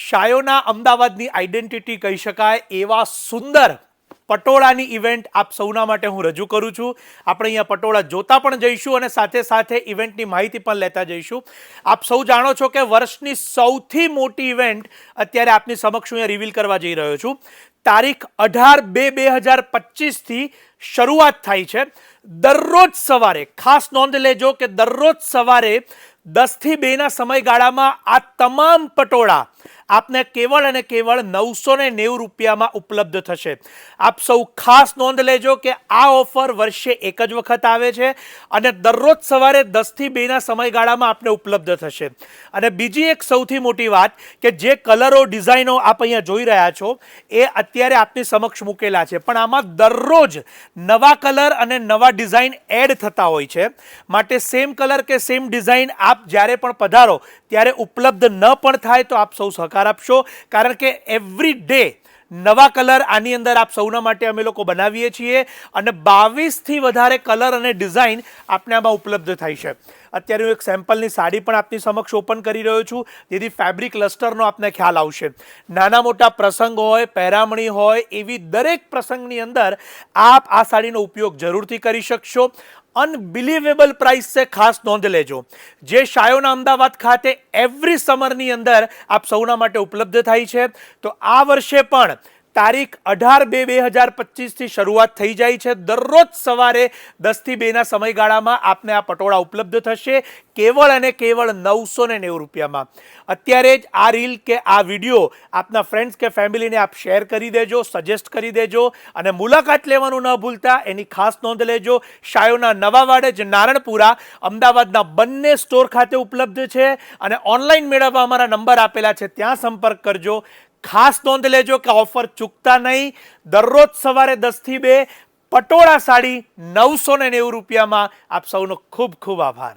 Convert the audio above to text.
શાયોના અમદાવાદની આઈડેન્ટિટી કહી શકાય એવા સુંદર પટોળાની ઇવેન્ટ આપ સૌના માટે હું રજૂ કરું છું. આપણે અહીંયા પટોળા જોતા પણ જઈશું અને સાથે સાથે ઇવેન્ટની માહિતી પણ લેતા જઈશું. આપ સૌ જાણો છો કે વર્ષની સૌથી મોટી ઇવેન્ટ અત્યારે આપની સમક્ષ હું અહીંયા રિવીલ કરવા જઈ રહ્યો છું. તારીખ 18/2/2025 શરૂઆત થાય છે. દરરોજ સવારે ખાસ નોંધ લેજો કે દરરોજ સવારે 10 થી 2 ના સમયગાળામાં આ તમામ પટોળા આપને કેવળ અને કેવળ 990 રૂપિયામાં ઉપલબ્ધ થશે. આપ સૌ ખાસ નોંધ લેજો કે આ ઓફર વર્ષે એક જ વખત આવે છે અને દરરોજ સવારે 10 થી 2 ના સમયગાળામાં આપને ઉપલબ્ધ થશે. અને બીજી એક સૌથી મોટી વાત કે જે કલરો ડિઝાઇનો આપ અહીંયા જોઈ રહ્યા છો એ અત્યારે આપની સમક્ષ મૂકેલા છે, પણ આમાં દરરોજ નવા કલર અને નવા ડિઝાઇન એડ થતા હોય છે. માટે સેમ કલર કે સેમ ડિઝાઇન આપ જ્યારે પણ પધારો ત્યારે ઉપલબ્ધ ન પણ થાય તો આપ સૌ સહકાર આપશો, કારણ કે એવરી ડે નવા કલર આની અંદર આપ સૌના માટે અમે લોકો બનાવીએ છીએ અને 22 થી વધારે કલર અને ડિઝાઇન આપને આમાં ઉપલબ્ધ થાય છે. અત્યારે હું એક સેમ્પલની સાડી પણ આપની સમક્ષ ઓપન કરી રહ્યો છું, જેથી ફેબ્રિક ક્લસ્ટરનો આપને ખ્યાલ આવશે. નાના મોટા પ્રસંગ હોય, પહેરામણી હોય, એવી દરેક પ્રસંગની અંદર આપ આ સાડીનો ઉપયોગ જરૂરથી કરી શકશો. અનબિલીવેબલ પ્રાઇસ છે, ખાસ નોંધ લેજો. જે શાયોના અમદાવાદ ખાતે એવરી સમરની અંદર આપ સૌના માટે ઉપલબ્ધ થાય છે, તો આ વર્ષે પણ તારીખ 18/2/2025 થી શરૂઆત થઈ જાય છે. દરરોજ સવારે 10 થી 2 ના સમયગાળામાં આપને આ પટોળા ઉપલબ્ધ થશે કેવળ અને કેવળ 990 રૂપિયામાં. અત્યારે જ આ રીલ કે આ વિડીયો આપના ફ્રેન્ડ્સ કે ફેમિલીને આપ શેર કરી દેજો, સજેસ્ટ કરી દેજો અને મુલાકાત લેવાનું ન ભૂલતા. એની ખાસ નોંધ લેજો. શાયોના નવા વાડજ, નારણપુરા, અમદાવાદના બંને સ્ટોર ખાતે ઉપલબ્ધ છે અને ઓનલાઈન મેળવવા અમારા નંબર આપેલા છે, ત્યાં સંપર્ક કરજો. ખાસ નોંધ લેજો કે ઓફર ચૂકતા નહીં. દરરોજ સવારે 10 થી 2 પટોળા સાડી 990 રૂપિયામાં. આપ સૌનો ખૂબ ખૂબ આભાર.